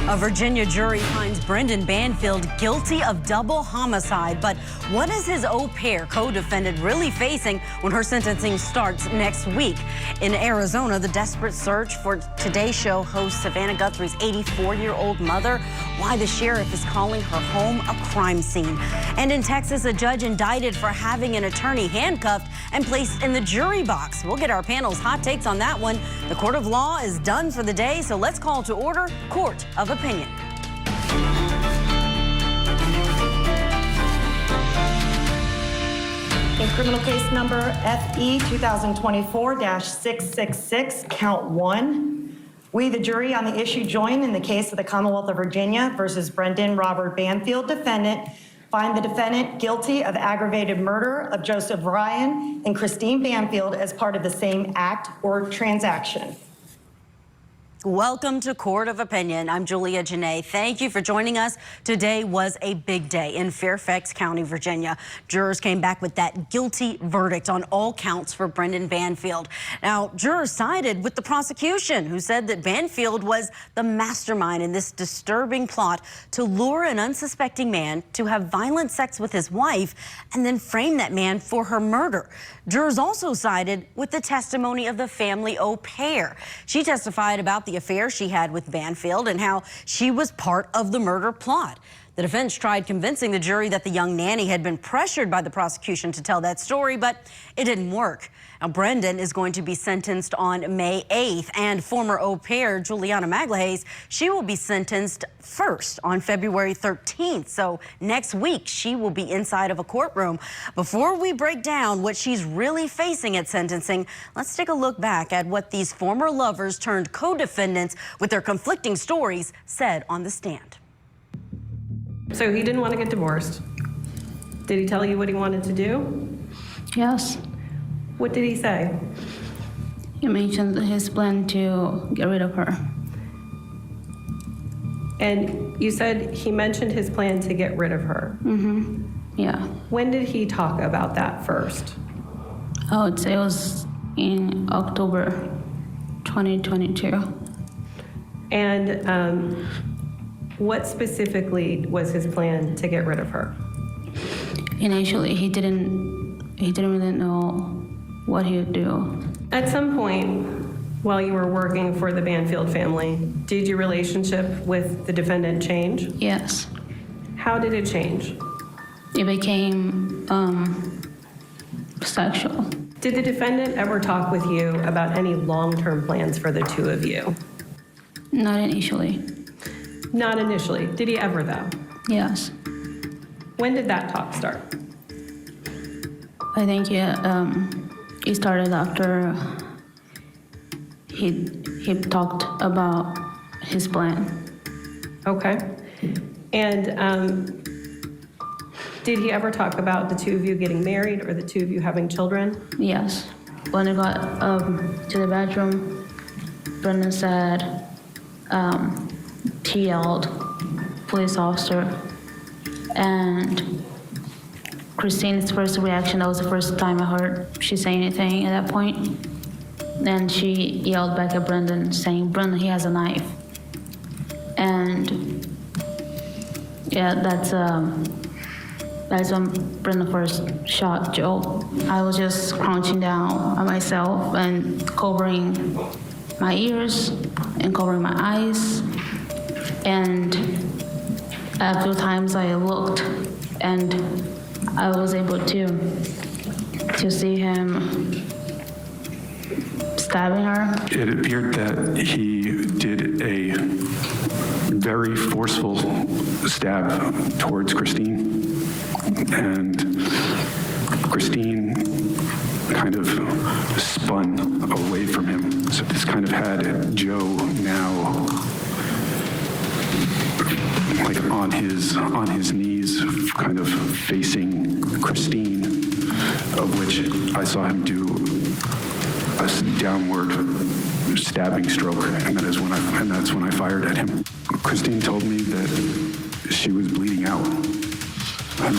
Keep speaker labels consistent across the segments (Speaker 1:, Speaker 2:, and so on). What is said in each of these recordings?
Speaker 1: A Virginia jury finds Brendan Banfield guilty of double homicide. But what is his au pair co-defendant really facing when her sentencing starts next week? In Arizona, the desperate search for Today Show host Savannah Guthrie's 84-year-old mother. Why the sheriff is calling her home a crime scene. And in Texas, a judge indicted for having an attorney handcuffed and placed in the jury box. We'll get our panel's hot takes on that one. The court of law is done for the day, so let's call to order Court of Opinion.
Speaker 2: In criminal case number FE 2024-666, count 1, we, the jury on the issue, join in the case of the Commonwealth of Virginia versus Brendan Robert Banfield, defendant, find the defendant guilty of aggravated murder of Joseph Ryan and Christine Banfield as part of the same act or transaction.
Speaker 1: Welcome to Court of Opinion. I'm Jenaé. Thank you for joining us. Today was a big day in Fairfax County, Virginia. Jurors came back with that guilty verdict on all counts for Brendan Banfield. Now, jurors sided with the prosecution, who said that Banfield was the mastermind in this disturbing plot to lure an unsuspecting man to have violent sex with his wife and then frame that man for her murder. Jurors also sided with the testimony of the family au pair. She testified about the affair she had with Banfield and how she was part of the murder plot. The defense tried convincing the jury that the young nanny had been pressured by the prosecution to tell that story, but it didn't work. Now, Brendan is going to be sentenced on May 8th, and former au pair Juliana Maglhays, she will be sentenced first on February 13th. So next week, she will be inside of a courtroom. Before we break down what she's really facing at sentencing, let's take a look back at what these former lovers turned co-defendants with their conflicting stories said on the stand.
Speaker 3: So he didn't want to get divorced. Did he tell you what he wanted to do?
Speaker 4: Yes.
Speaker 3: What did he say?
Speaker 4: He mentioned his plan to get rid of her.
Speaker 3: And you said he mentioned his plan to get rid of her.
Speaker 4: Mm-hmm. Yeah.
Speaker 3: When did he talk about that first?
Speaker 4: I would say it was in October 2022.
Speaker 3: And what specifically was his plan to get rid of her?
Speaker 4: Initially, he didn't really know what he would do.
Speaker 3: At some point while you were working for the Banfield family, did your relationship with the defendant change?
Speaker 4: Yes.
Speaker 3: How did it change?
Speaker 4: It became sexual.
Speaker 3: Did the defendant ever talk with you about any long-term plans for the two of you?
Speaker 4: Not initially.
Speaker 3: Not initially. Did he ever, though?
Speaker 4: Yes.
Speaker 3: When did that talk start?
Speaker 4: I think it started after he talked about his plan.
Speaker 3: Okay. And did he ever talk about the two of you getting married or the two of you having children?
Speaker 4: Yes. When I got to the bedroom, Brendan said, he yelled, "Police officer," and Christine's first reaction, that was the first time I heard she say anything at that point. Then she yelled back at Brendan, saying, "Brendan, he has a knife." And yeah, that's when Brendan first shot Joe. I was just crouching down on myself and covering my ears and covering my eyes. And a few times I looked and I was able to see him stabbing her.
Speaker 5: It appeared that he did a very forceful stab towards Christine, and Christine kind of spun away from him. So this kind of had Joe now like on his knees, kind of facing Christine, of which I saw him do a downward stabbing stroke, and that's when I fired at him. Christine told me that she was bleeding out, and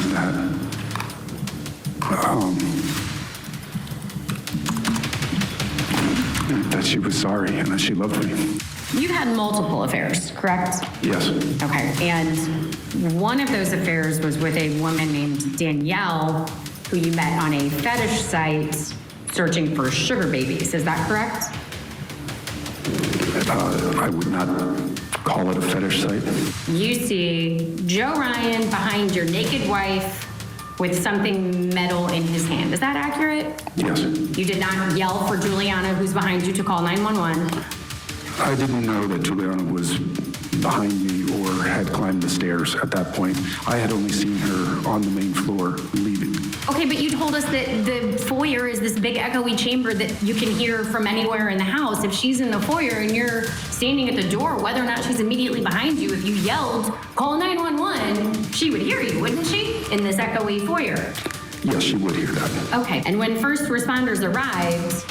Speaker 5: that she was sorry and that she loved me.
Speaker 6: You've had multiple affairs, correct?
Speaker 5: Yes.
Speaker 6: Okay, and one of those affairs was with a woman named Danielle, who you met on a fetish site searching for sugar babies. Is that correct?
Speaker 5: I would not call it a fetish site.
Speaker 6: You see Joe Ryan behind your naked wife with something metal in his hand. Is that accurate?
Speaker 5: Yes.
Speaker 6: You did not yell for Juliana, who's behind you, to call 911.
Speaker 5: I didn't know that Juliana was behind me or had climbed the stairs at that point. I had only seen her on the main floor leaving.
Speaker 6: Okay, but you told us that the foyer is this big echoey chamber that you can hear from anywhere in the house. If she's in the foyer and you're standing at the door, whether or not she's immediately behind you, if you yelled, call 911, she would hear you, wouldn't she? In this echoey foyer.
Speaker 5: Yes, she would hear that.
Speaker 6: Okay, and when first responders arrived,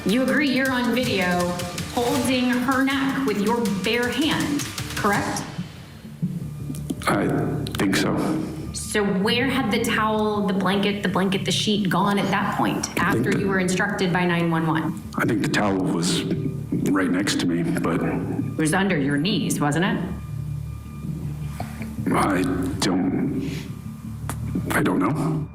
Speaker 6: you agree you're on video holding her neck with your bare hand, correct?
Speaker 5: I think so.
Speaker 6: So where had the towel, the blanket, the sheet gone at that point after you were instructed by 911?
Speaker 5: I think the towel was right next to me, but
Speaker 6: It was under your knees, wasn't it?
Speaker 5: I don't know.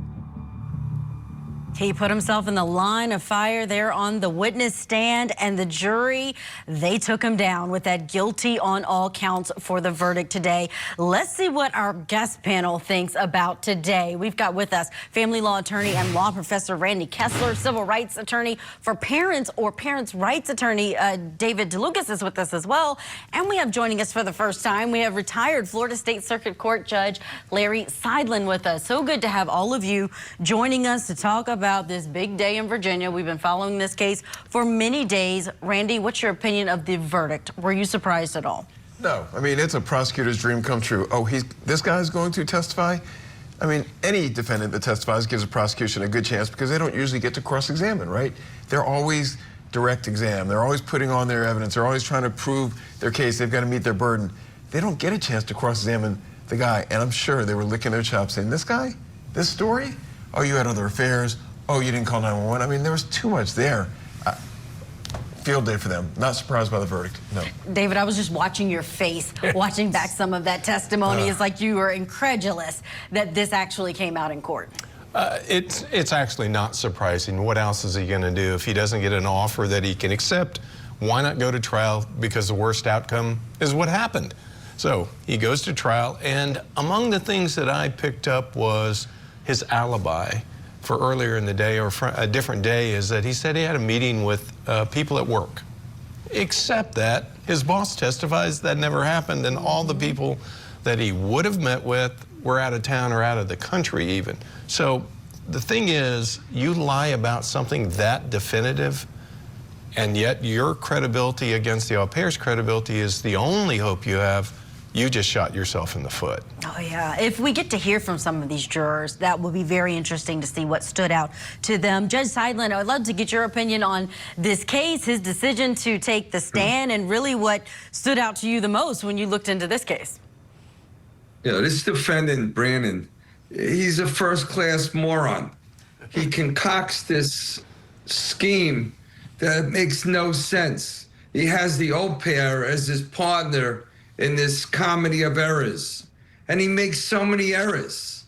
Speaker 1: He put himself in the line of fire there on the witness stand, and the jury, they took him down with that guilty on all counts for the verdict today. Let's see what our guest panel thinks about today. We've got with us family law attorney and law professor Randy Kessler, civil rights attorney for parents or parents' rights attorney David DeLucas is with us as well. And we have joining us for the first time, we have retired Florida State Circuit Court Judge Larry Seidlin with us. So good to have all of you joining us to talk about this big day in Virginia. We've been following this case for many days. Randy, what's your opinion of the verdict? Were you surprised at all?
Speaker 7: No, I mean, it's a prosecutor's dream come true. Oh, this guy's going to testify? I mean, any defendant that testifies gives a prosecution a good chance because they don't usually get to cross-examine, right? They're always direct exam. They're always putting on their evidence. They're always trying to prove their case. They've got to meet their burden. They don't get a chance to cross-examine the guy. And I'm sure they were licking their chops saying, this guy, this story? Oh, you had other affairs. Oh, you didn't call 911. I mean, there was too much there. Field day for them. Not surprised by the verdict, no.
Speaker 1: David, I was just watching your face, watching back some of that testimony. It's like you were incredulous that this actually came out in court.
Speaker 8: It's actually not surprising. What else is he going to do if he doesn't get an offer that he can accept? Why not go to trial? Because the worst outcome is what happened. So he goes to trial, and among the things that I picked up was his alibi for earlier in the day or for a different day is that he said he had a meeting with people at work. Except that his boss testifies that never happened, and all the people that he would have met with were out of town or out of the country even. So the thing is, you lie about something that definitive, and yet your credibility against the au pair's credibility is the only hope you have. You just shot yourself in the foot.
Speaker 1: Oh, yeah. If we get to hear from some of these jurors, that will be very interesting to see what stood out to them. Judge Seidlin, I'd love to get your opinion on this case, his decision to take the stand, and really what stood out to you the most when you looked into this case.
Speaker 9: You know, this defendant, Brandon, he's a first-class moron. He concocts this scheme that makes no sense. He has the au pair as his partner in this comedy of errors, and he makes so many errors.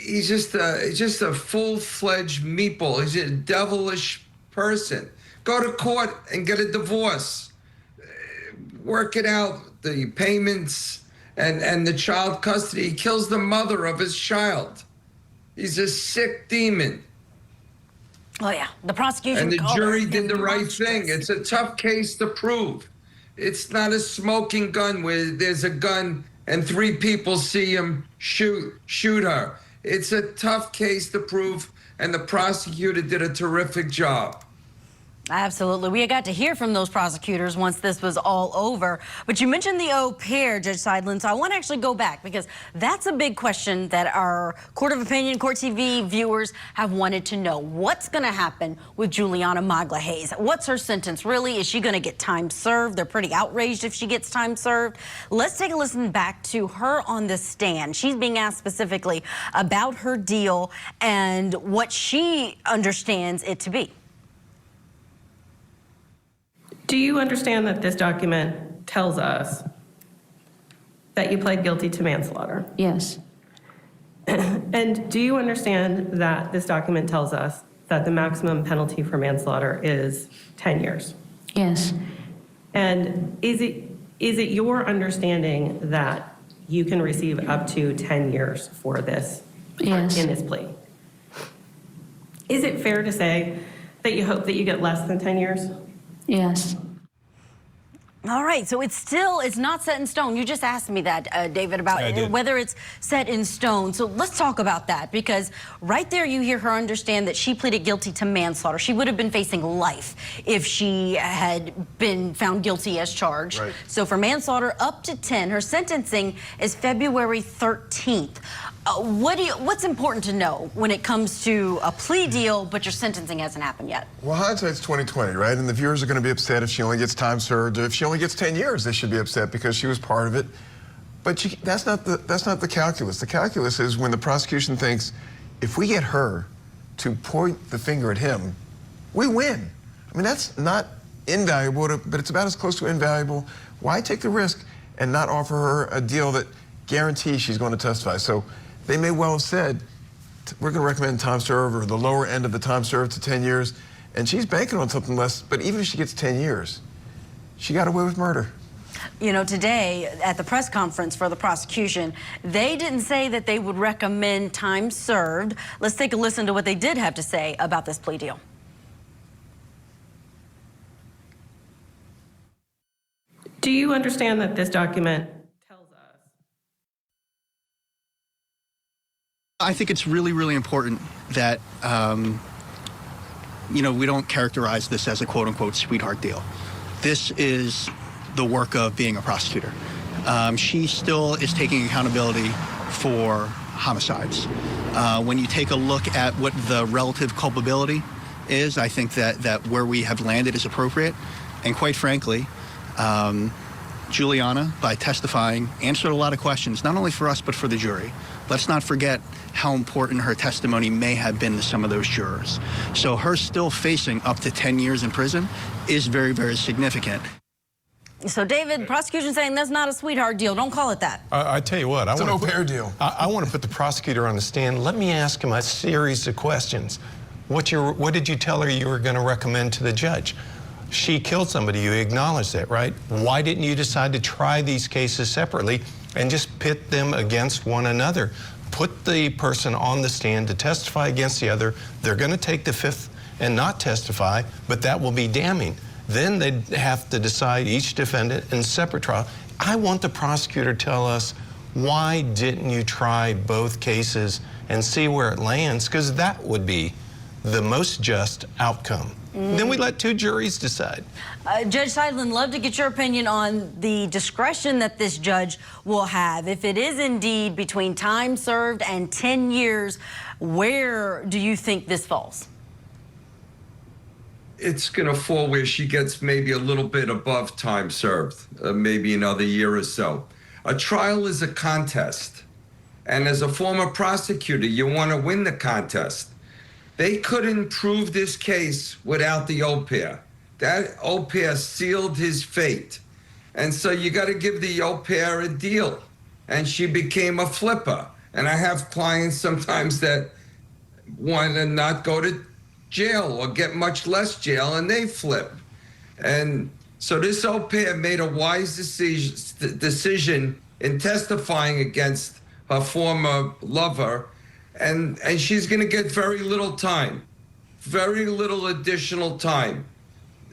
Speaker 9: He's just a full-fledged meatball. He's a devilish person. Go to court and get a divorce. Work it out, the payments and the child custody. He kills the mother of his child. He's a sick demon.
Speaker 1: Oh, yeah. The prosecution
Speaker 9: And the
Speaker 1: called
Speaker 9: jury
Speaker 1: him
Speaker 9: did the right
Speaker 1: monstrous.
Speaker 9: thing. It's a tough case to prove. It's not a smoking gun where there's a gun and 3 people see him shoot her. It's a tough case to prove, and the prosecutor did a terrific job.
Speaker 1: Absolutely. We got to hear from those prosecutors once this was all over. But you mentioned the au pair, Judge Seidlin, so I want to actually go back because that's a big question that our Court of Opinion, Court TV viewers have wanted to know. What's going to happen with Juliana Magla Hayes? What's her sentence really? Is she going to get time served? They're pretty outraged if she gets time served. Let's take a listen back to her on the stand. She's being asked specifically about her deal and what she understands it to be.
Speaker 3: Do you understand that this document tells us that you pled guilty to manslaughter?
Speaker 4: Yes.
Speaker 3: And do you understand that this document tells us that the maximum penalty for manslaughter is 10 years?
Speaker 4: Yes.
Speaker 3: And is it your understanding that you can receive up to 10 years for this
Speaker 4: Yes.
Speaker 3: in this plea? Is it fair to say that you hope that you get less than 10 years?
Speaker 4: Yes.
Speaker 1: All right, so it's not set in stone. You just asked me that, David, about whether it's set in stone. So let's talk about that, because right there you hear her understand that she pleaded guilty to manslaughter. She would have been facing life if she had been found guilty as charged.
Speaker 7: Right.
Speaker 1: So for manslaughter, up to 10. Her sentencing is February 13th. What's important to know when it comes to a plea deal, but your sentencing hasn't happened yet?
Speaker 7: Well, hindsight's 20/20, right? And the viewers are going to be upset if she only gets time served. If she only gets 10 years, they should be upset because she was part of it. But that's not the calculus. The calculus is when the prosecution thinks, if we get her to point the finger at him, we win. I mean, that's not invaluable, but it's about as close to invaluable. Why take the risk and not offer her a deal that guarantees she's going to testify? So they may well have said, we're going to recommend time served, or the lower end of the time served, to 10 years. And she's banking on something less, but even if she gets 10 years, she got away with murder.
Speaker 1: You know, today at the press conference for the prosecution, they didn't say that they would recommend time served. Let's take a listen to what they did have to say about this plea deal.
Speaker 3: Do you understand that this document tells us?
Speaker 10: I think it's really, really important that, you know, we don't characterize this as a quote-unquote sweetheart deal. This is the work of being a prosecutor. She still is taking accountability for homicides. When you take a look at what the relative culpability is, I think that where we have landed is appropriate. And quite frankly, Juliana, by testifying, answered a lot of questions, not only for us, but for the jury. Let's not forget how important her testimony may have been to some of those jurors. So her still facing up to 10 years in prison is very, very significant.
Speaker 1: So, David, prosecution saying that's not a sweetheart deal. Don't call it that.
Speaker 8: I tell you what,
Speaker 7: It's an au-pair deal.
Speaker 8: I want to put the prosecutor on the stand. Let me ask him a series of questions. What did you tell her you were going to recommend to the judge? She killed somebody. You acknowledge that, right? Why didn't you decide to try these cases separately and just pit them against one another? Put the person on the stand to testify against the other. They're going to take the fifth and not testify, but that will be damning. Then they'd have to decide each defendant in separate trial. I want the prosecutor to tell us, why didn't you try both cases and see where it lands? Because that would be the most just outcome. Then we let two juries decide.
Speaker 1: Judge Seidlin, love to get your opinion on the discretion that this judge will have. If it is indeed between time served and 10 years, where do you think this falls?
Speaker 9: It's going to fall where she gets maybe a little bit above time served, maybe another year or so. A trial is a contest. And as a former prosecutor, you want to win the contest. They couldn't prove this case without the au pair. That au pair sealed his fate. And so you got to give the au pair a deal. And she became a flipper. And I have clients sometimes that want to not go to jail or get much less jail, and they flip. And so this au pair made a wise decision in testifying against her former lover. And she's going to get very little time, very little additional time.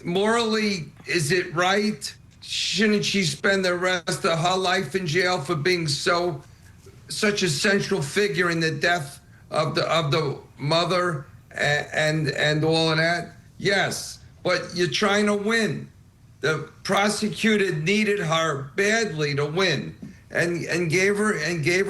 Speaker 9: Morally, is it right? Shouldn't she spend the rest of her life in jail for being such a central figure in the death of the mother and all of that? Yes, but you're trying to win. The prosecutor needed her badly to win. And gave her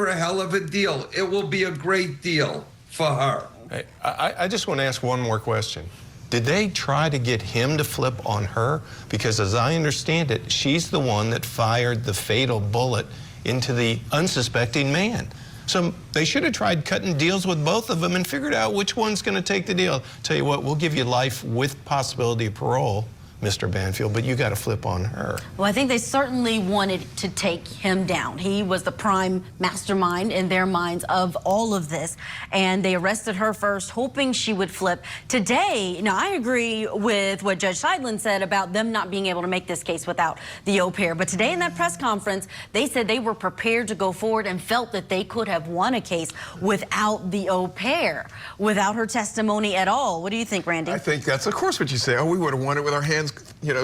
Speaker 9: a hell of a deal. It will be a great deal for her.
Speaker 8: Hey, I just want to ask one more question. Did they try to get him to flip on her? Because as I understand it, she's the one that fired the fatal bullet into the unsuspecting man. So they should have tried cutting deals with both of them and figured out which one's going to take the deal. Tell you what, we'll give you life with possibility of parole, Mr. Banfield, but you got to flip on her.
Speaker 1: Well, I think they certainly wanted to take him down. He was the prime mastermind in their minds of all of this, and they arrested her first, hoping she would flip. Today, now I agree with what Judge Seidlin said about them not being able to make this case without the au pair, but today in that press conference, they said they were prepared to go forward and felt that they could have won a case without the au pair, without her testimony at all. What do you think, Randy?
Speaker 7: I think that's, of course, what you say. Oh, we would have won it with our hands,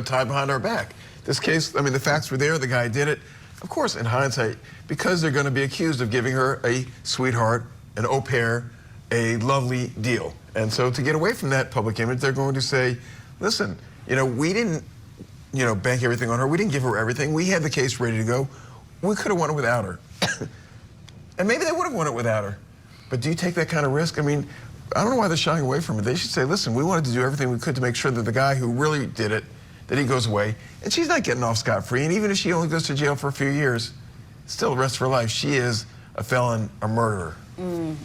Speaker 7: tied behind our back. This case, I mean, the facts were there. The guy did it. Of course, in hindsight, because they're going to be accused of giving her a sweetheart, an au pair, a lovely deal. And so to get away from that public image, they're going to say, listen, we didn't, bank everything on her. We didn't give her everything. We had the case ready to go. We could have won it without her. And maybe they would have won it without her. But do you take that kind of risk? I mean, I don't know why they're shying away from it. They should say, listen, we wanted to do everything we could to make sure that the guy who really did it, that he goes away. And she's not getting off scot-free. And even if she only goes to jail for a few years, still the rest of her life, she is a felon, a murderer.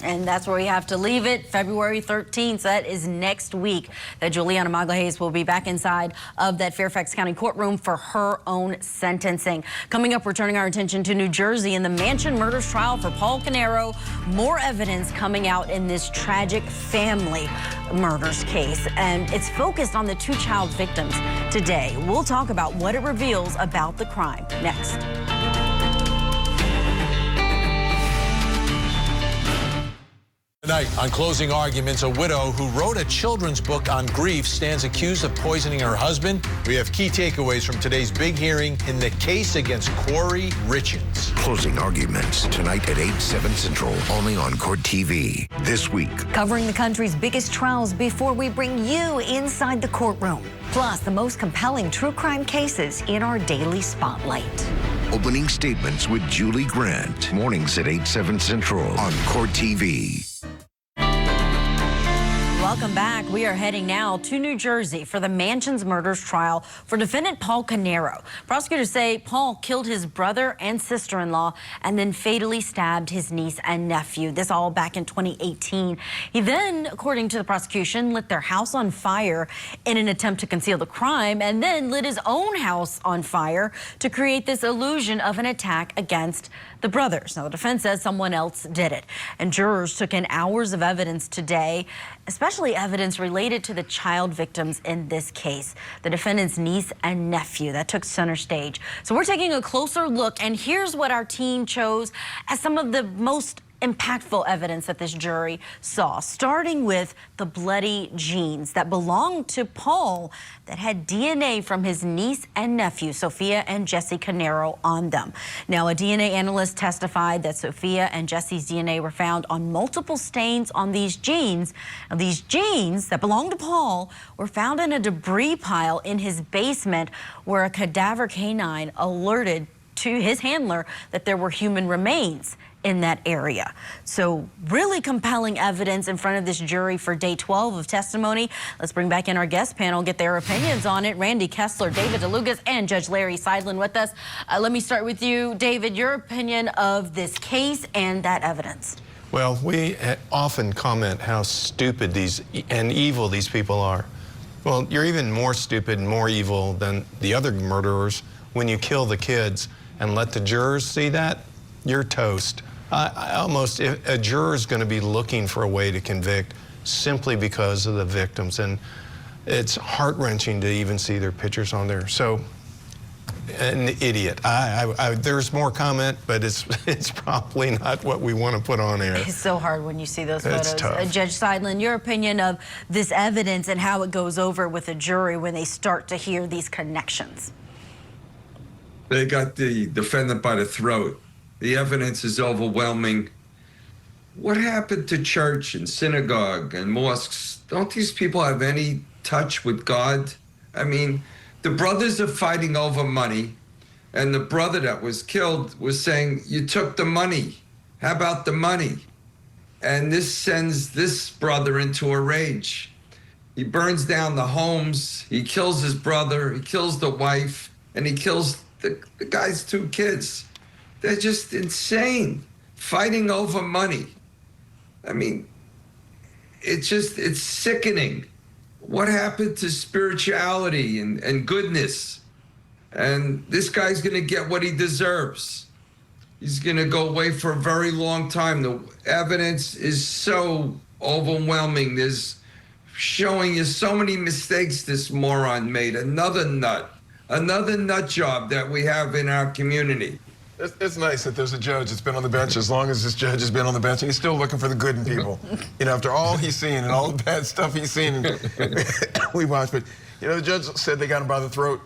Speaker 1: And that's where we have to leave it. February 13th, that is next week, that Juliana Magalhaes will be back inside of that Fairfax County courtroom for her own sentencing. Coming up, we're turning our attention to New Jersey and the Mansion murders trial for Paul Canero. More evidence coming out in this tragic family murders case, and it's focused on the two child victims today. We'll talk about what it reveals about the crime next.
Speaker 11: Tonight on Closing Arguments, a widow who wrote a children's book on grief stands accused of poisoning her husband. We have key takeaways from today's big hearing in the case against Corey Richins.
Speaker 12: Closing Arguments tonight at 8/7 Central, only on Court TV. This week,
Speaker 13: covering the country's biggest trials before we bring you inside the courtroom. Plus, the most compelling true crime cases in our daily spotlight.
Speaker 12: opening statements with Julie Grant. Mornings at 8/7 Central on Court TV.
Speaker 1: Welcome back. We are heading now to New Jersey for the Mansions murders trial for defendant Paul Canero. Prosecutors say Paul killed his brother and sister-in-law and then fatally stabbed his niece and nephew. This all back in 2018. He then, according to the prosecution, lit their house on fire in an attempt to conceal the crime and then lit his own house on fire to create this illusion of an attack against the brothers. Now, the defense says someone else did it. And jurors took in hours of evidence today, especially evidence related to the child victims in this case, the defendant's niece and nephew. That took center stage. So we're taking a closer look, and here's what our team chose as some of the most impactful evidence that this jury saw, starting with the bloody jeans that belonged to Paul that had DNA from his niece and nephew, Sophia and Jesse Canero, on them. Now, a DNA analyst testified that Sophia and Jesse's DNA were found on multiple stains on these jeans. Now, these jeans that belonged to Paul were found in a debris pile in his basement where a cadaver canine alerted to his handler that there were human remains in that area. So really compelling evidence in front of this jury for day 12 of testimony. Let's bring back in our guest panel, get their opinions on it. Randy Kessler, David DeLugas, and Judge Larry Seidlin with us. Let me start with you, David, your opinion of this case and that evidence.
Speaker 8: Well, we often comment how stupid and evil these people are. Well, you're even more stupid and more evil than the other murderers when you kill the kids and let the jurors see that. You're toast. If a juror is going to be looking for a way to convict simply because of the victims, and it's heart-wrenching to even see their pictures on there. So, an idiot. There's more comment, but it's probably not what we want to put on air.
Speaker 1: It's so hard when you see those photos.
Speaker 8: It's tough.
Speaker 1: Judge Seidlin, your opinion of this evidence and how it goes over with a jury when they start to hear these connections.
Speaker 9: They got the defendant by the throat. The evidence is overwhelming. What happened to church and synagogue and mosques? Don't these people have any touch with God? I mean, the brothers are fighting over money, and the brother that was killed was saying, you took the money. How about the money? And this sends this brother into a rage. He burns down the homes, he kills his brother, he kills the wife, and he kills the guy's two kids. They're just insane, fighting over money. I mean, it's sickening What happened to spirituality and goodness? And this guy's going to get what he deserves. He's going to go away for a very long time. The evidence is so overwhelming. There's showing you so many mistakes this moron made. Another nut job that we have in our community.
Speaker 7: It's nice that there's a judge that's been on the bench as long as this judge has been on the bench, and he's still looking for the good in people. You know, after all he's seen and all the bad stuff he's seen, we watched. But, you know, the judge said they got him by the throat.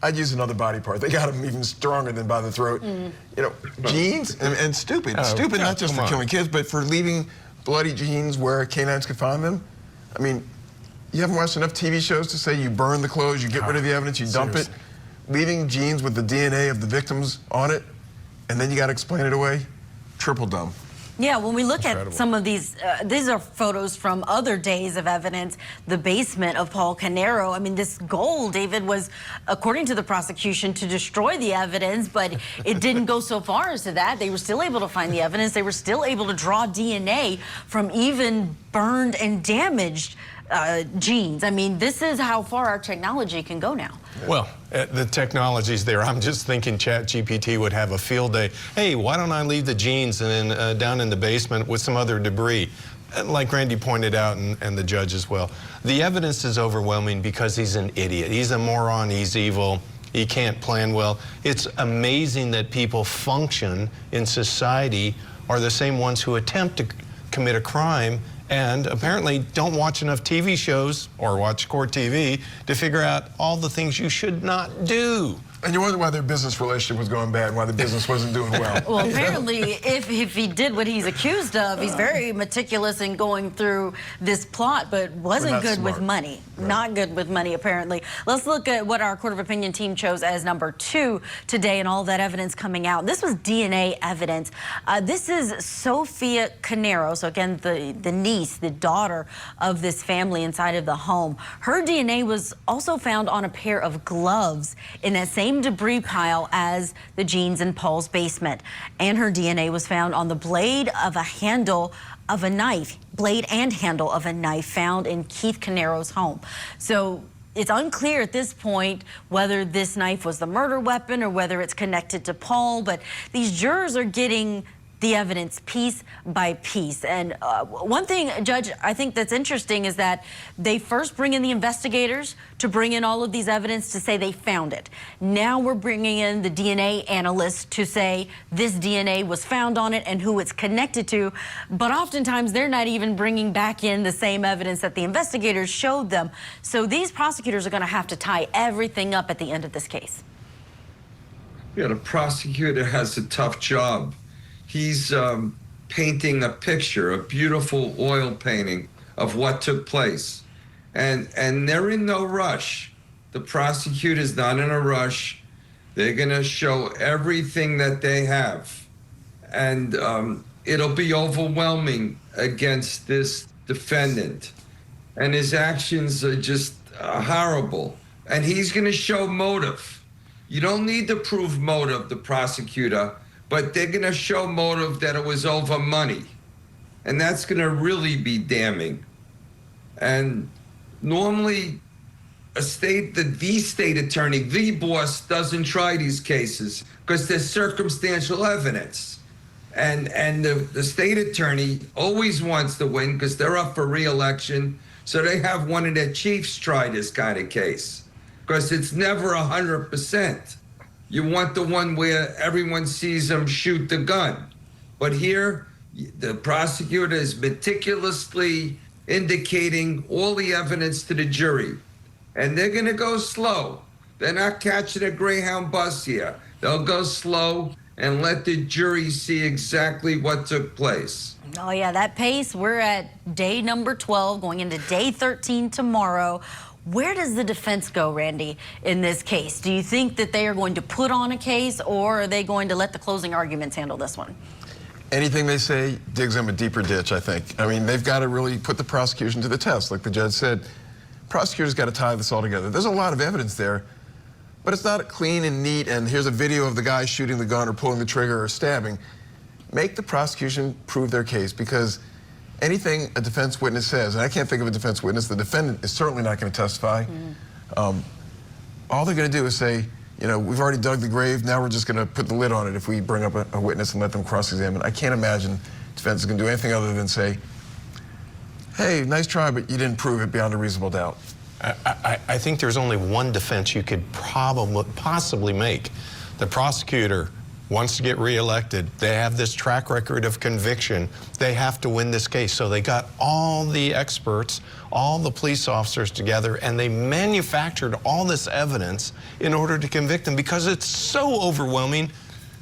Speaker 7: I'd use another body part. They got him even stronger than by the throat. You know, jeans and stupid. Stupid not just for killing kids, but for leaving bloody jeans where canines could find them. I mean, you haven't watched enough TV shows to say you burn the clothes, you get rid of the evidence, you dump it. Leaving jeans with the DNA of the victims on it, and then you got to explain it away. Triple dumb.
Speaker 1: Yeah, when we look at some of these are photos from other days of evidence. The basement of Paul Canero. I mean, this goal, David, was, according to the prosecution, to destroy the evidence, but it didn't go so far as to that. They were still able to find the evidence. They were still able to draw DNA from even burned and damaged genes. I mean, this is how far our technology can go now.
Speaker 8: Well, the technology's there. I'm just thinking ChatGPT would have a field day. Hey, why don't I leave the jeans and then down in the basement with some other debris? Like Randy pointed out, and the judge as well. The evidence is overwhelming because he's an idiot. He's a moron. He's evil. He can't plan well. It's amazing that people function in society are the same ones who attempt to commit a crime and apparently don't watch enough TV shows or watch court TV to figure out all the things you should not do.
Speaker 7: And you wonder why their business relationship was going bad, why the business wasn't doing well.
Speaker 1: Well, apparently, if he did what he's accused of, he's very meticulous in going through this plot, but wasn't good with money. Right. Not good with money, apparently. Let's look at what our Court of Opinion team chose as number 2 today and all that evidence coming out. This was DNA evidence. This is Sophia Canero, so again, the niece, the daughter of this family inside of the home. Her DNA was also found on a pair of gloves in that same debris pile as the jeans in Paul's basement. And her DNA was found on the blade of a handle of a knife, blade and handle of a knife found in Keith Canero's home. So it's unclear at this point whether this knife was the murder weapon or whether it's connected to Paul, but these jurors are getting the evidence piece by piece. And one thing, Judge, I think that's interesting is that they first bring in the investigators to bring in all of these evidence to say they found it. Now we're bringing in the DNA analysts to say this DNA was found on it and who it's connected to. But oftentimes they're not even bringing back in the same evidence that the investigators showed them. So these prosecutors are going to have to tie everything up at the end of this case.
Speaker 9: Yeah, the prosecutor has a tough job. He's painting a picture, a beautiful oil painting of what took place. And they're in no rush. The prosecutor's not in a rush. They're going to show everything that they have. And it'll be overwhelming against this defendant. And his actions are just horrible. And he's going to show motive. You don't need to prove motive, the prosecutor, but they're going to show motive that it was over money. And that's going to really be damning. And normally, the state attorney, the boss, doesn't try these cases because there's circumstantial evidence. And the state attorney always wants to win because they're up for re-election. So they have one of their chiefs try this kind of case because it's never 100%. You want the one where everyone sees them shoot the gun. But here, the prosecutor is meticulously indicating all the evidence to the jury. And they're going to go slow. They're not catching a Greyhound bus here. They'll go slow and let the jury see exactly what took place.
Speaker 1: Oh, yeah, that pace. We're at day number 12, going into day 13 tomorrow. Where does the defense go, Randy, in this case? Do you think that they are going to put on a case, or are they going to let the closing arguments handle this one?
Speaker 7: Anything they say digs them a deeper ditch, I think. I mean, they've got to really put the prosecution to the test. Like the judge said, prosecutors got to tie this all together. There's a lot of evidence there, but it's not clean and neat, and here's a video of the guy shooting the gun or pulling the trigger or stabbing. Make the prosecution prove their case, because anything a defense witness says, and I can't think of a defense witness, the defendant is certainly not going to testify. All they're going to do is say, you know, we've already dug the grave, now we're just going to put the lid on it if we bring up a witness and let them cross-examine. I can't imagine defense is going to do anything other than say, hey, nice try, but you didn't prove it beyond a reasonable doubt.
Speaker 8: I think there's only one defense you could possibly make. The prosecutor wants to get reelected. They have this track record of conviction. They have to win this case. So they got all the experts, all the police officers together, and they manufactured all this evidence in order to convict them because it's so overwhelming.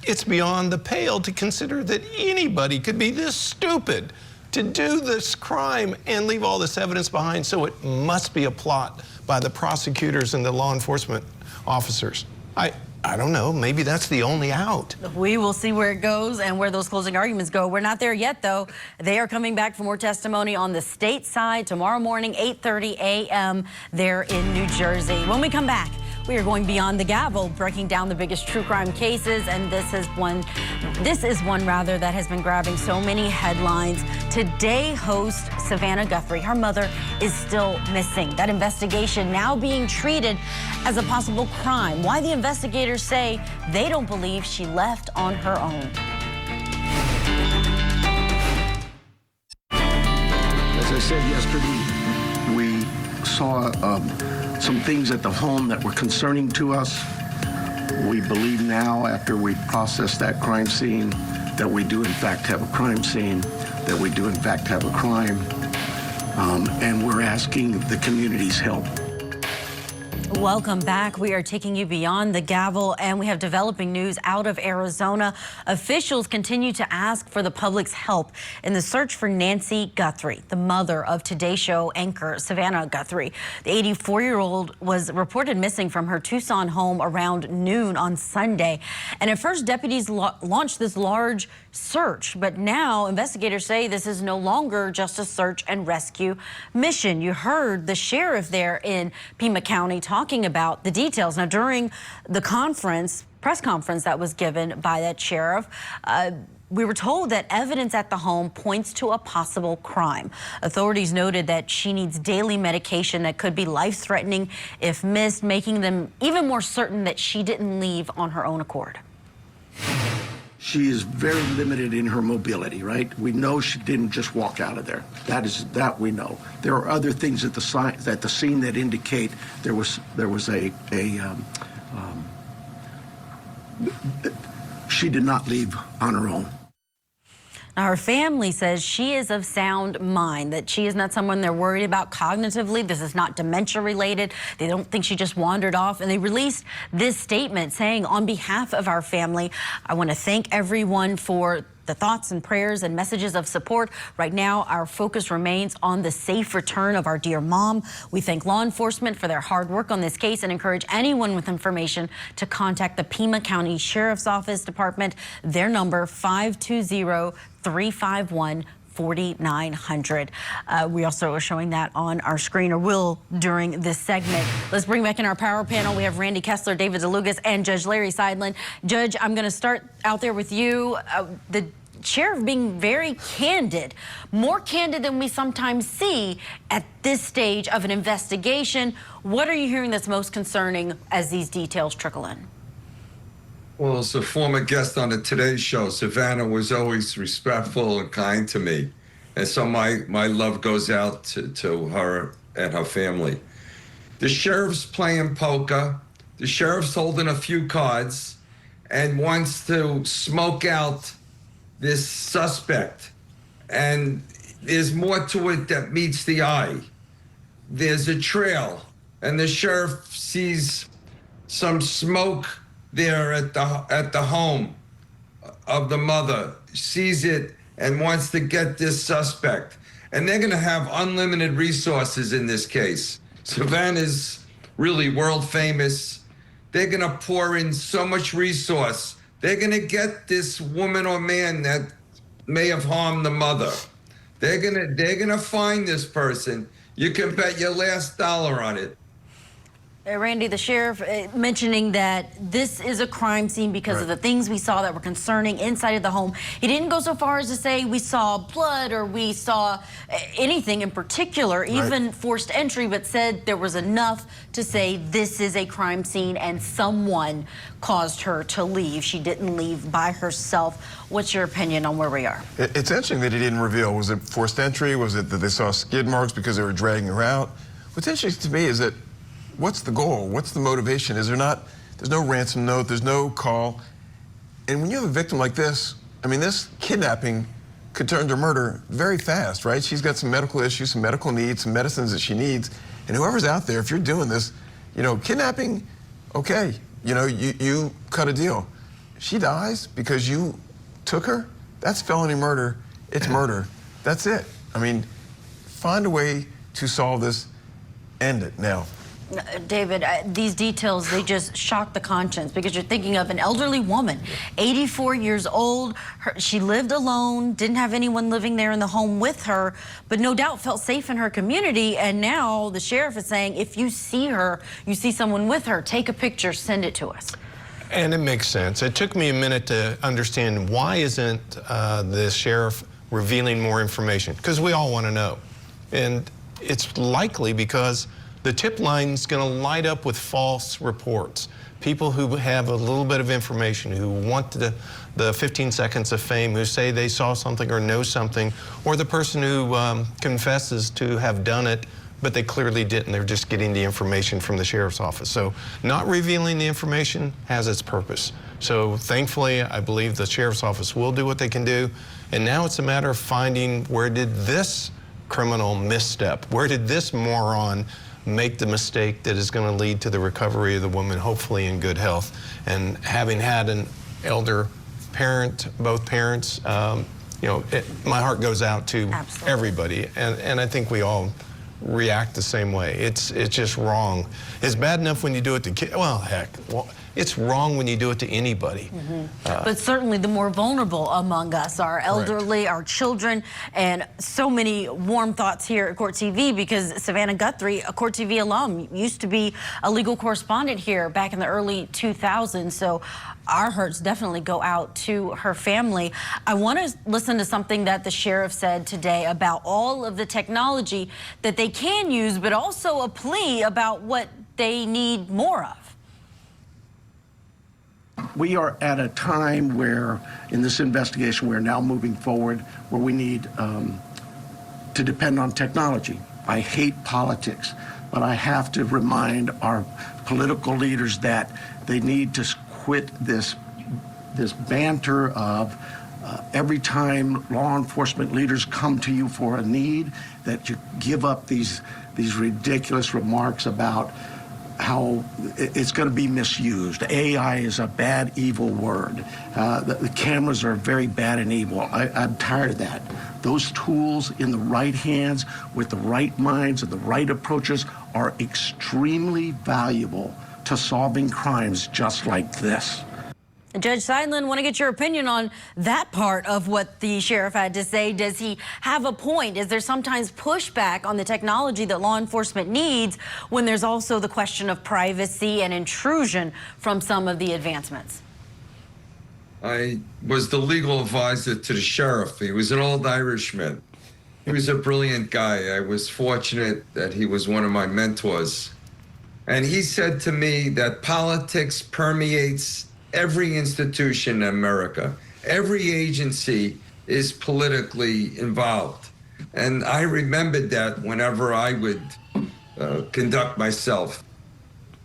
Speaker 8: It's beyond the pale to consider that anybody could be this stupid to do this crime and leave all this evidence behind. So it must be a plot by the prosecutors and the law enforcement officers. I don't know, maybe that's the only out.
Speaker 1: We will see where it goes and where those closing arguments go. We're not there yet, though. They are coming back for more testimony on the state side tomorrow morning, 8:30 a.m. there in New Jersey. When we come back, we are going beyond the gavel, breaking down the biggest true crime cases, and this is one that has been grabbing so many headlines. Today, host Savannah Guthrie, her mother, is still missing. That investigation now being treated as a possible crime. Why the investigators say they don't believe she left on her own.
Speaker 14: As I said yesterday, we saw some things at the home that were concerning to us. We believe now, after we process that crime scene, that we do in fact have a crime scene, that we do in fact have a crime, and we're asking the community's help.
Speaker 1: Welcome back. We are taking you beyond the gavel, and we have developing news out of Arizona. Officials continue to ask for the public's help in the search for Nancy Guthrie, the mother of Today Show anchor Savannah Guthrie. The 84-year-old was reported missing from her Tucson home around noon on Sunday. And at first, deputies launched this large search, but now investigators say this is no longer just a search and rescue mission. You heard the sheriff there in Pima County talking about the details. Now, during the press conference that was given by that sheriff, we were told that evidence at the home points to a possible crime. Authorities noted that she needs daily medication that could be life-threatening if missed, making them even more certain that she didn't leave on her own accord.
Speaker 14: She is very limited in her mobility, right? We know she didn't just walk out of there. That we know. There are other things at the scene that indicate there was she did not leave on her own.
Speaker 1: Now, her family says she is of sound mind, that she is not someone they're worried about cognitively. This is not dementia related. They don't think she just wandered off. And they released this statement saying, on behalf of our family, I want to thank everyone for the thoughts and prayers and messages of support. Right now, our focus remains on the safe return of our dear mom. We thank law enforcement for their hard work on this case and encourage anyone with information to contact the Pima County Sheriff's Office Department. Their number, 520-351-4900. We also are showing that on our screen, or will during this segment. Let's bring back in our power panel. We have Randy Kessler, David DeLugas, and Judge Larry Seidlin. Judge, I'm going to start out there with you. The sheriff being very candid, more candid than we sometimes see at this stage of an investigation. What are you hearing that's most concerning as these details trickle in?
Speaker 9: Well, as a former guest on the Today Show, Savannah was always respectful and kind to me. And so my love goes out to her and her family. The sheriff's playing poker. The sheriff's holding a few cards and wants to smoke out this suspect. And there's more to it that meets the eye. There's a trail, and the sheriff sees some smoke there at the home of the mother, sees it and wants to get this suspect. And they're gonna have unlimited resources in this case. Savannah's really world famous. They're gonna pour in so much resource. They're gonna get this woman or man that may have harmed the mother. They're gonna find this person. You can bet your last dollar on it.
Speaker 1: Randy, the sheriff mentioning that this is a crime scene because of the things we saw that were concerning inside of the home. He didn't go so far as to say we saw blood or we saw anything in particular, even forced entry, but said there was enough to say this is a crime scene and someone caused her to leave. She didn't leave by herself. What's your opinion on where we are?
Speaker 7: It's interesting that he didn't reveal. Was it forced entry? Was it that they saw skid marks because they were dragging her out? What's interesting to me is that what's the goal? What's the motivation? Is there not, there's no ransom note, there's no call. And when you have a victim like this, I mean, this kidnapping could turn to murder very fast, right? She's got some medical issues, some medical needs, some medicines that she needs. And whoever's out there, if you're doing this, you know, kidnapping, okay, you know, you cut a deal. She dies because you took her, that's felony murder, it's murder. That's it. I mean, find a way to solve this, end it now.
Speaker 1: David, these details, they just shock the conscience because you're thinking of an elderly woman, 84 years old. She lived alone, didn't have anyone living there in the home with her, but no doubt felt safe in her community. And now the sheriff is saying, if you see her, you see someone with her, take a picture, send it to us.
Speaker 8: And it makes sense. It took me a minute to understand why isn't the sheriff revealing more information? Because we all want to know. And it's likely because the tip line is going to light up with false reports. People who have a little bit of information, who want the 15 seconds of fame, who say they saw something or know something, or the person who confesses to have done it, but they clearly didn't. They're just getting the information from the sheriff's office. So not revealing the information has its purpose. So thankfully, I believe the sheriff's office will do what they can do. And now it's a matter of finding where did this criminal misstep, where did this moron make the mistake that is going to lead to the recovery of the woman, hopefully in good health. And having had an elder parent, both parents, you know, my heart goes out to everybody. And I think we all react the same way. It's just wrong. It's bad enough when you do it to kids. Well, heck, it's wrong when you do it to anybody.
Speaker 1: But certainly the more vulnerable among us, our elderly, our children, and so many warm thoughts here at Court TV because Savannah Guthrie, a Court TV alum, used to be a legal correspondent here back in the early 2000s. So our hearts definitely go out to her family. I want to listen to something that the sheriff said today about all of the technology that they can use, but also a plea about what they need more of.
Speaker 14: We are at a time where, in this investigation, we're now moving forward where we need to depend on technology. I hate politics, but I have to remind our political leaders that they need to quit this banter of every time law enforcement leaders come to you for a need, that you give up these ridiculous remarks about how it's going to be misused. AI is a bad, evil word. The cameras are very bad and evil. I'm tired of that. Those tools in the right hands, with the right minds and the right approaches, are extremely valuable to solving crimes just like this.
Speaker 1: Judge Seidlin, want to get your opinion on that part of what the sheriff had to say. Does he have a point? Is there sometimes pushback on the technology that law enforcement needs when there's also the question of privacy and intrusion from some of the advancements?
Speaker 9: I was the legal advisor to the sheriff. He was an old Irishman. He was a brilliant guy. I was fortunate that he was one of my mentors. And he said to me that politics permeates every institution in America. Every agency is politically involved. And I remembered that whenever I would conduct myself.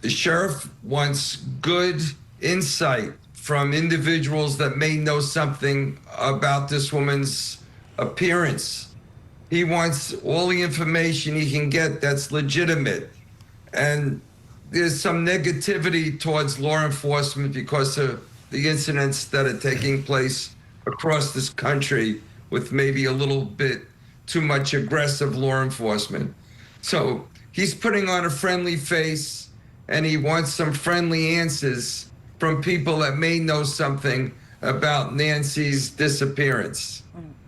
Speaker 9: The sheriff wants good insight from individuals that may know something about this woman's appearance. He wants all the information he can get that's legitimate. And there's some negativity towards law enforcement because of the incidents that are taking place across this country with maybe a little bit too much aggressive law enforcement. So he's putting on a friendly face and he wants some friendly answers from people that may know something about Nancy's disappearance.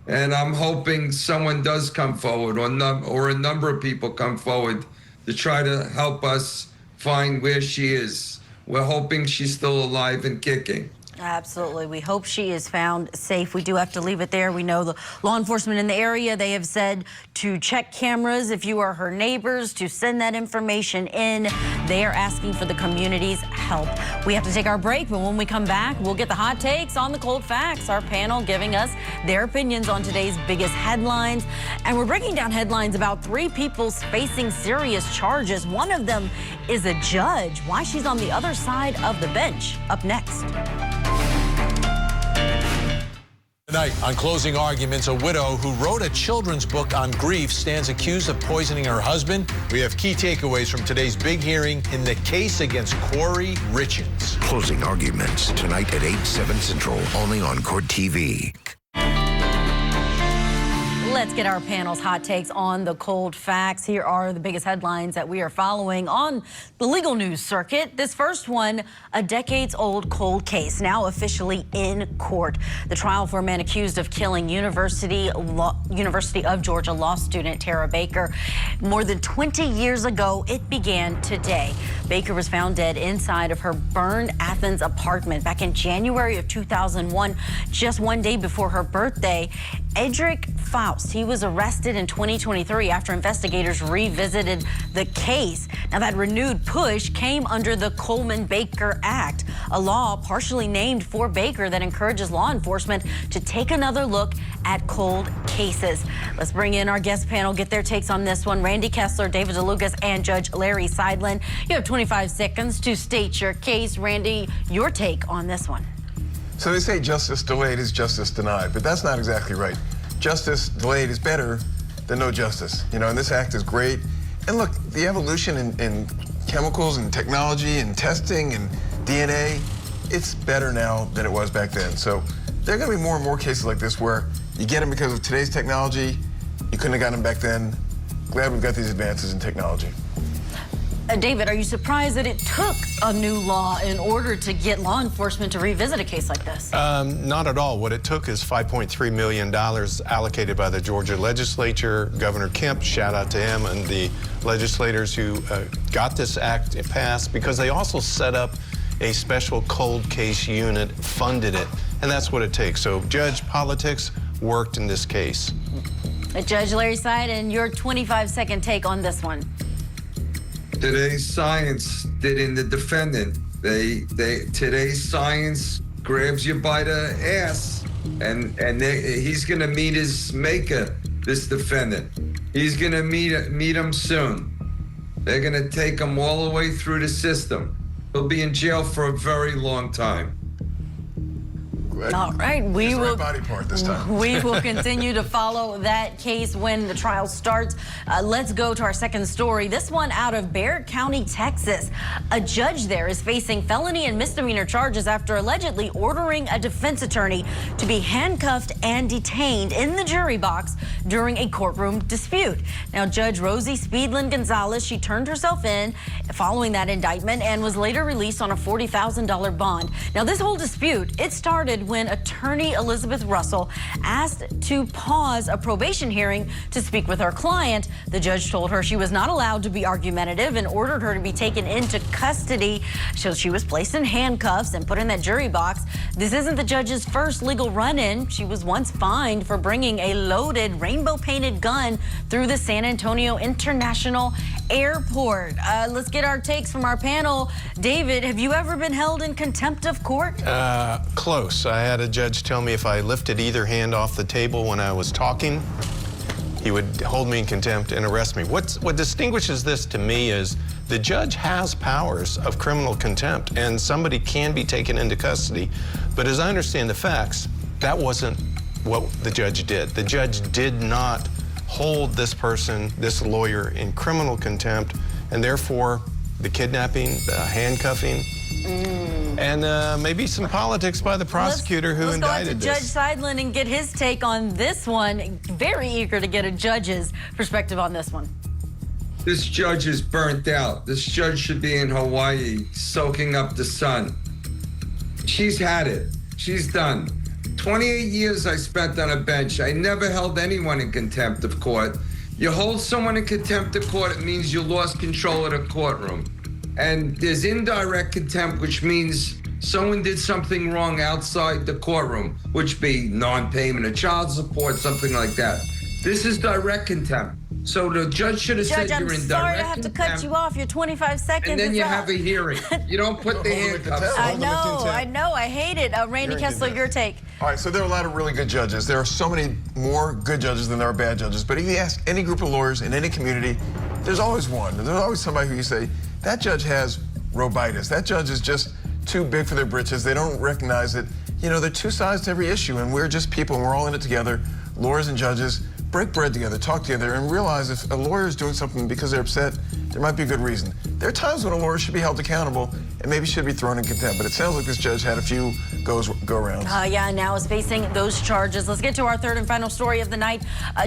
Speaker 9: And I'm hoping someone does come forward or a number of people come forward to try to help us find where she is. We're hoping she's still alive and kicking.
Speaker 1: Absolutely. We hope she is found safe. We do have to leave it there. We know the law enforcement in the area, they have said to check cameras if you are her neighbors, to send that information in. They are asking for the community's help. We have to take our break, but when we come back, we'll get the hot takes on the cold facts. Our panel giving us their opinions on today's biggest headlines. And we're breaking down headlines about 3 people facing serious charges. One of them is a judge. Why she's on the other side of the bench. Up next.
Speaker 11: Tonight on Closing Arguments, a widow who wrote a children's book on grief stands accused of poisoning her husband. We have key takeaways from today's big hearing in the case against Corey Richens.
Speaker 12: Closing Arguments tonight at 8/7 Central, only on Court TV.
Speaker 1: Let's get our panel's hot takes on the cold facts. Here are the biggest headlines that we are following on the legal news circuit. This first one, a decades-old cold case, now officially in court. The trial for a man accused of killing University of Georgia law student Tara Baker. More than 20 years ago, it began today. Baker was found dead inside of her burned Athens apartment back in January of 2001, just one day before her birthday. Edric Faust, he was arrested in 2023 after investigators revisited the case. Now, that renewed push came under the Coleman-Baker Act, a law partially named for Baker that encourages law enforcement to take another look at cold cases. Let's bring in our guest panel, get their takes on this one. Randy Kessler, David DeLucas, and Judge Larry Seidlin. You have 25 seconds to state your case. Randy, your take on this one.
Speaker 7: So they say justice delayed is justice denied, but that's not exactly right. Justice delayed is better than no justice. You know, and this act is great. And look, the evolution in chemicals and technology and testing and DNA, it's better now than it was back then. So there are going to be more and more cases like this where you get them because of today's technology. You couldn't have gotten them back then. Glad we've got these advances in technology.
Speaker 1: David, are you surprised that it took a new law in order to get law enforcement to revisit a case like this?
Speaker 8: Not at all. What it took is $5.3 million allocated by the Georgia legislature. Governor Kemp, shout out to him, and the legislators who got this act passed, because they also set up a special cold case unit, funded it, and that's what it takes. So judge politics worked in this case.
Speaker 1: Judge Larry Seidlin, your 25-second take on this one.
Speaker 9: Today's science did in the defendant. Today's science grabs you by the ass, and he's gonna meet his maker, this defendant. He's gonna meet him soon. They're gonna take him all the way through the system. He'll be in jail for a very long time.
Speaker 1: All right, we will.
Speaker 7: Body part this time.
Speaker 1: We will continue to follow that case when the trial starts. Let's go to our second story. This one out of Barrett County, Texas. A judge there is facing felony and misdemeanor charges after allegedly ordering a defense attorney to be handcuffed and detained in the jury box during a courtroom dispute. Now, Judge Rosie Speedland Gonzalez, she turned herself in following that indictment and was later released on a $40,000 bond. Now, this whole dispute, it started when attorney Elizabeth Russell asked to pause a probation hearing to speak with her client. The judge told her she was not allowed to be argumentative and ordered her to be taken into custody. So she was placed in handcuffs and put in that jury box. This isn't the judge's first legal run-in. She was once fined for bringing a loaded rainbow-painted gun through the San Antonio International Airport. Let's get our takes from our panel. David, have you ever been held in contempt of court?
Speaker 8: Close. I had a judge tell me if I lifted either hand off the table when I was talking, he would hold me in contempt and arrest me. What distinguishes this to me is the judge has powers of criminal contempt, and somebody can be taken into custody. But as I understand the facts, that wasn't what the judge did. The judge did not hold this person, this lawyer, in criminal contempt, and therefore the kidnapping, the handcuffing, and maybe some politics by the prosecutor who indicted this.
Speaker 1: Let's go out to Judge Seidlin and get his take on this one. Very eager to get a judge's perspective on this one.
Speaker 9: This judge is burnt out. This judge should be in Hawaii soaking up the sun. She's had it. She's done. 28 years I spent on a bench. I never held anyone in contempt of court. You hold someone in contempt of court, it means you lost control of the courtroom. And there's indirect contempt, which means someone did something wrong outside the courtroom, which be non-payment of child support, something like that. This is direct contempt. So the judge should have said
Speaker 1: Judge,
Speaker 9: you're
Speaker 1: I'm
Speaker 9: in
Speaker 1: sorry
Speaker 9: direct
Speaker 1: to have to
Speaker 9: contempt.
Speaker 1: cut you off. Your 25 seconds
Speaker 9: And then
Speaker 1: is
Speaker 9: you
Speaker 1: up.
Speaker 9: have a hearing. You don't put the handcuffs
Speaker 1: I
Speaker 9: on.
Speaker 1: know. I hate it. Randy Kessler, your take.
Speaker 7: All right, so there are a lot of really good judges. There are so many more good judges than there are bad judges. But if you ask any group of lawyers in any community, there's always one. There's always somebody who you say, that judge has robitis. That judge is just too big for their britches. They don't recognize that, you know, there are two sides to every issue, and we're just people, and we're all in it together, lawyers and judges. Break bread together, talk together, and realize if a lawyer is doing something because they're upset, there might be a good reason. There are times when a lawyer should be held accountable and maybe should be thrown in contempt, but it sounds like this judge had a few go-arounds.
Speaker 1: Yeah, now is facing those charges. Let's get to our third and final story of the night.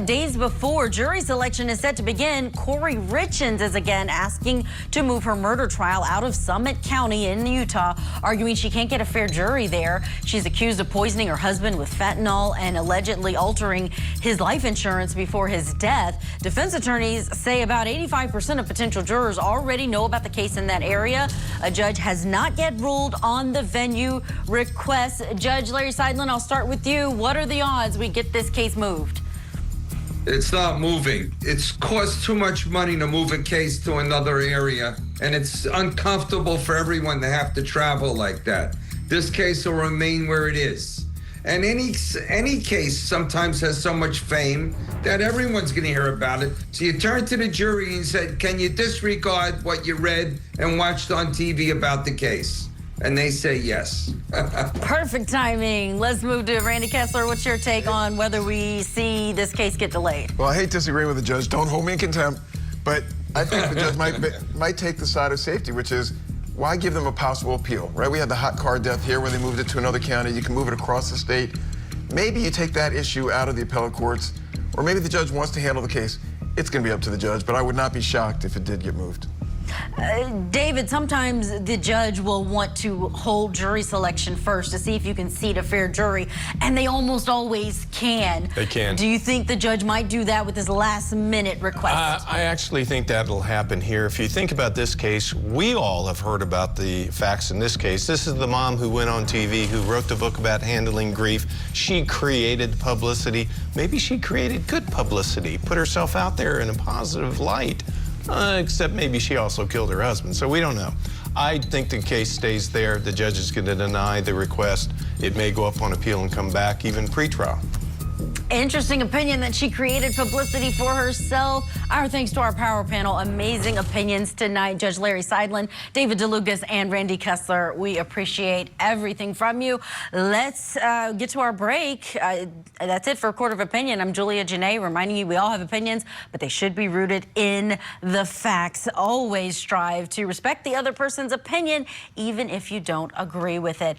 Speaker 1: Days before jury selection is set to begin, Corey Richens is again asking to move her murder trial out of Summit County in Utah, arguing she can't get a fair jury there. She's accused of poisoning her husband with fentanyl and allegedly altering his life insurance before his death. Defense attorneys say about 85% of potential jurors already know about the case in that area. A judge has not yet ruled on the venue request. Judge Larry Seidlin, I'll start with you. What are the odds we get this case moved?
Speaker 9: It's not moving. It's cost too much money to move a case to another area, and it's uncomfortable for everyone to have to travel like that. This case will remain where it is. And any case sometimes has so much fame that everyone's going to hear about it. So you turn to the jury and said, can you disregard what you read and watched on TV about the case? And they say yes.
Speaker 1: Perfect timing. Let's move to Randy Kessler. What's your take on whether we see this case get delayed?
Speaker 7: Well, I hate disagreeing with the judge. Don't hold me in contempt. But I think the judge might take the side of safety, which is, why give them a possible appeal, right? We had the hot car death here where they moved it to another county. You can move it across the state. Maybe you take that issue out of the appellate courts, or maybe the judge wants to handle the case. It's going to be up to the judge, but I would not be shocked if it did get moved.
Speaker 1: David, sometimes the judge will want to hold jury selection first to see if you can seat a fair jury, and they almost always can.
Speaker 8: They can.
Speaker 1: Do you think the judge might do that with his last-minute request?
Speaker 8: I actually think that'll happen here. If you think about this case, we all have heard about the facts in this case. This is the mom who went on TV, who wrote the book about handling grief. She created publicity. Maybe she created good publicity, put herself out there in a positive light. Except maybe she also killed her husband, so we don't know. I think the case stays there. The judge is going to deny the request. It may go up on appeal and come back, even pre-trial.
Speaker 1: Interesting opinion that she created publicity for herself. Our thanks to our power panel. Amazing opinions tonight. Judge Larry Seidlin, David DeLucas, and Randy Kessler. We appreciate everything from you. Let's get to our break. That's it for Court of Opinion. I'm Julia Jenaé, reminding you we all have opinions, but they should be rooted in the facts. Always strive to respect the other person's opinion, even if you don't agree with it.